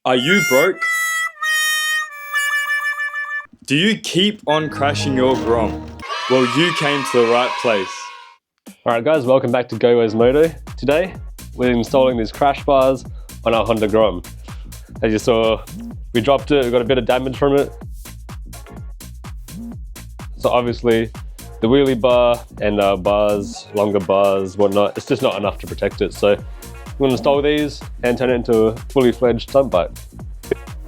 Are you broke? Do you keep on crashing your Grom? Well, you came to the right place. Alright guys, welcome back to Go Moto. Today, we're installing these crash bars on our Honda Grom. As you saw, we dropped it, we got a bit of damage from it. So obviously, the wheelie bar and bars, longer bars, whatnot, it's just not enough to protect it. So we're gonna install these and turn it into a fully fledged stunt bike.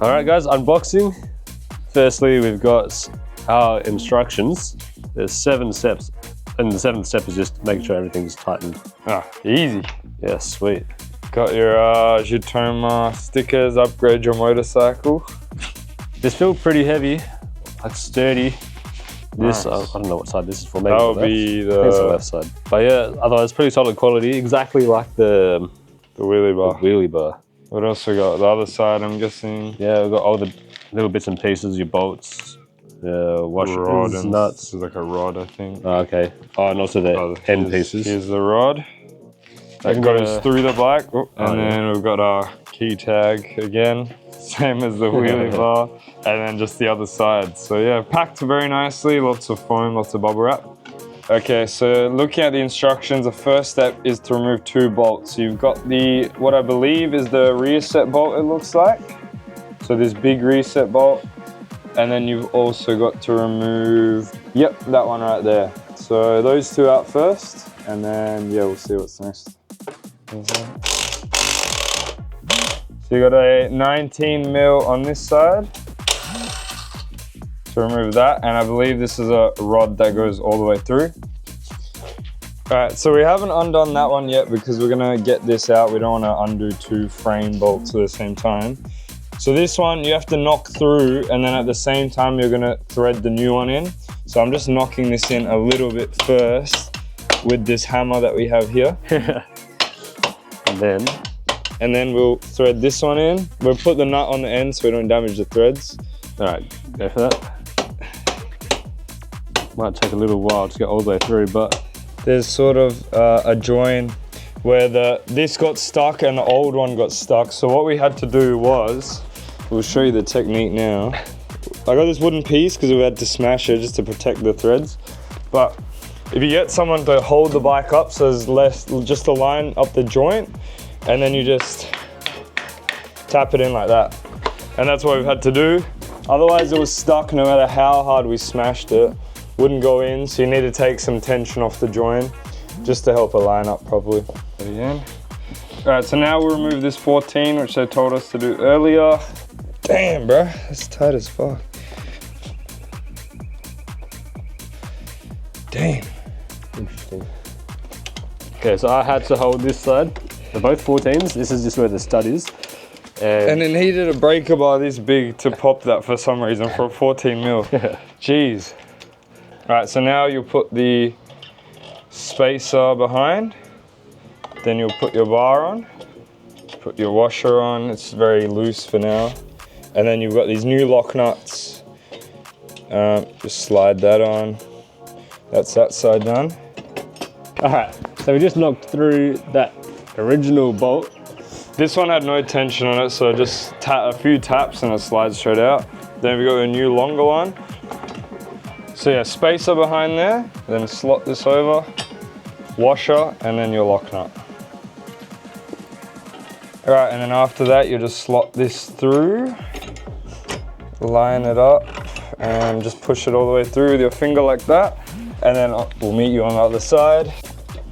Alright guys, unboxing. Firstly, we've got our instructions. There's 7 steps, and the 7th step is just making sure everything's tightened. Ah, easy. Yeah, sweet. Got your Xitomer stickers, upgrade your motorcycle. This feels pretty heavy, like sturdy. This, nice. I don't know what side this is for. Maybe That'll the left. be I think it's the left side. But yeah, otherwise pretty solid quality, exactly like the wheelie bar. wheelie bar. What else we got? The other side, I'm guessing. Yeah, we've got all the little bits and pieces, your bolts, washers, Rod and nuts. This is like a rod, I think. Oh, okay. Oh, and also the end pieces. Here's the rod. That goes through the bike. Oh, and then we've got our key tag again, same as the wheelie bar, and then just the other side. So yeah, packed very nicely, lots of foam, lots of bubble wrap. Okay, so looking at the instructions, the first step is to remove 2 bolts. So you've got what I believe is the reset bolt, it looks like. So this big reset bolt. And then you've also got to remove, yep, that one right there. So those 2 out first, and then yeah, we'll see what's next. So you got a 19 mil on this side to remove that, and I believe this is a rod that goes all the way through. All right, so we haven't undone that one yet because we're gonna get this out. We don't wanna undo 2 frame bolts at the same time. So this one you have to knock through, and then at the same time you're gonna thread the new one in. So I'm just knocking this in a little bit first with this hammer that we have here. And then we'll thread this one in. We'll put the nut on the end so we don't damage the threads. All right, go for that. Might take a little while to get all the way through, but there's sort of a join where this got stuck and the old one got stuck. So what we had to do was, we'll show you the technique now. I got this wooden piece because we had to smash it just to protect the threads. But if you get someone to hold the bike up so there's less, just to line up the joint, and then you just tap it in like that. And that's what we've had to do. Otherwise it was stuck no matter how hard we smashed it. Wouldn't go in, so you need to take some tension off the joint just to help it line up properly. Again. All right, so now we'll remove this 14, which they told us to do earlier. Damn, bro, that's tight as fuck. Damn. interesting. Okay, so I had to hold this side. They're both 14s. This is just where the stud is. And it needed a breaker bar this big to pop that for some reason for a 14 mil. Jeez. All right, so now you'll put the spacer behind. Then you'll put your bar on. Put your washer on. It's very loose for now. And then you've got these new lock nuts. Just slide that on. That's that side done. All right, so we just knocked through that original bolt. This one had no tension on it, so just a few taps and it slides straight out. Then we got a new longer one. So yeah, spacer behind there, then slot this over, washer, and then your lock nut. All right, and then after that, you just slot this through, line it up, and just push it all the way through with your finger like that. And then we'll meet you on the other side.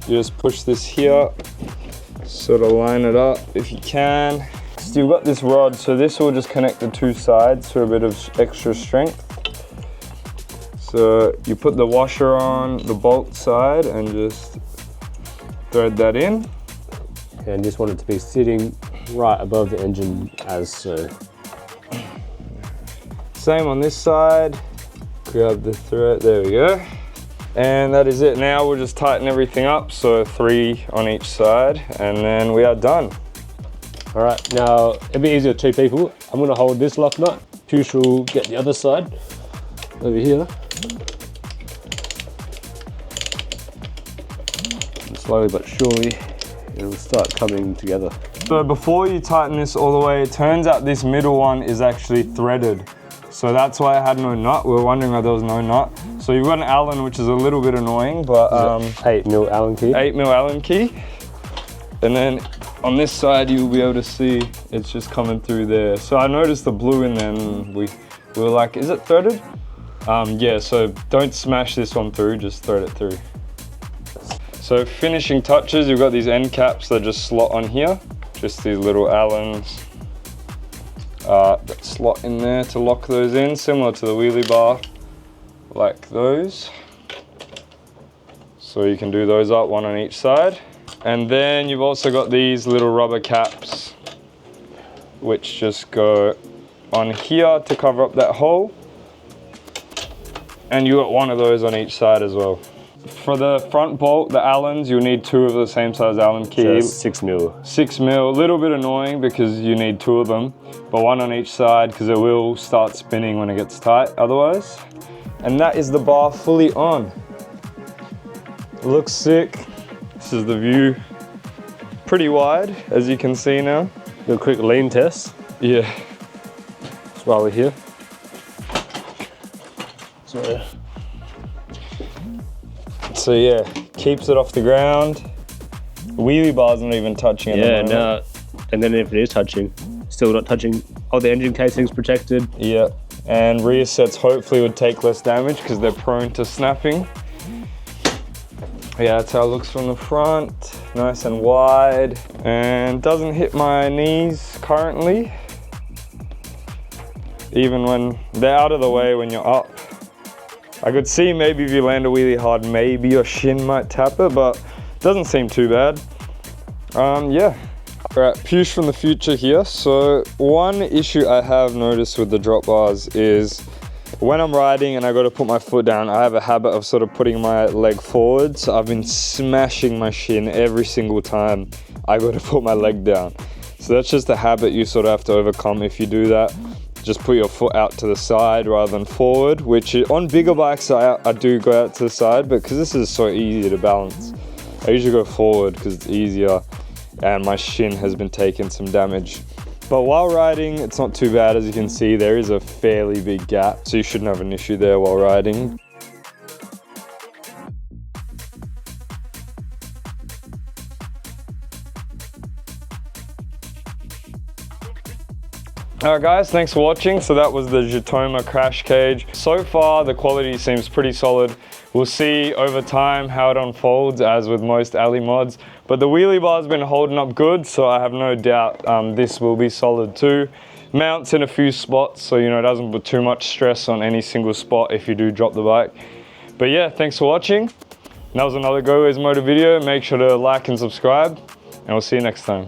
You just push this here, sort of line it up if you can. So you've got this rod, so this will just connect the 2 sides for a bit of extra strength. So you put the washer on the bolt side and just thread that in. And just want it to be sitting right above the engine as so. Same on this side. Grab the thread, there we go. And that is it. Now we'll just tighten everything up. So 3 on each side, and then we are done. All right, now it'll be easier with 2 people. I'm gonna hold this lock nut. Push will get the other side over here. And slowly but surely, it'll start coming together. So before you tighten this all the way, it turns out this middle one is actually threaded. So that's why I had no nut. We were wondering why there was no nut. So you've got an Allen, which is a little bit annoying, but 8mm Allen key. 8mm Allen key. And then on this side, you'll be able to see it's just coming through there. So I noticed the blue in there and we were like, is it threaded? Yeah, so don't smash this one through, just thread it through. So finishing touches, you've got these end caps that just slot on here. Just these little Allens that slot in there to lock those in, similar to the wheelie bar, like those. So you can do those up, one on each side. And then you've also got these little rubber caps, which just go on here to cover up that hole. And you got one of those on each side as well. For the front bolt, the Allens, you'll need 2 of the same size Allen key. 6mm. 6mm, a little bit annoying because you need 2 of them, but one on each side because it will start spinning when it gets tight otherwise. And that is the bar fully on. Looks sick. This is the view. Pretty wide, as you can see now. Do a quick lean test. Yeah. That's why we're here. So yeah, keeps it off the ground. The wheelie bar's not even touching it. Yeah, no. And then if it is touching, still not touching. Oh, the engine casing's protected. Yeah, and rear sets hopefully would take less damage because they're prone to snapping. Yeah, that's how it looks from the front. Nice and wide. And doesn't hit my knees currently. Even when they're out of the way when you're up. I could see maybe if you land a wheelie hard, maybe your shin might tap it, but it doesn't seem too bad. Yeah. All right, Push from the future here. So one issue I have noticed with the drop bars is when I'm riding and I got to put my foot down, I have a habit of sort of putting my leg forward. So I've been smashing my shin every single time I got to put my leg down. So that's just a habit you sort of have to overcome if you do that. Just put your foot out to the side rather than forward, which on bigger bikes I do go out to the side, but because this is so easy to balance, I usually go forward because it's easier and my shin has been taking some damage. But while riding, it's not too bad. As you can see, there is a fairly big gap, so you shouldn't have an issue there while riding. Alright guys, thanks for watching. So that was the Xitomer crash cage. So far, the quality seems pretty solid. We'll see over time how it unfolds, as with most Ali mods. But the wheelie bar's been holding up good, so I have no doubt this will be solid too. Mounts in a few spots, so you know, it doesn't put too much stress on any single spot if you do drop the bike. But yeah, thanks for watching. That was another Go Ways Motor video. Make sure to like and subscribe, and we'll see you next time.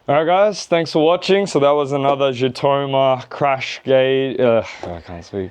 Alright guys, thanks for watching. So that was another Xitomer crash gauge. I can't speak.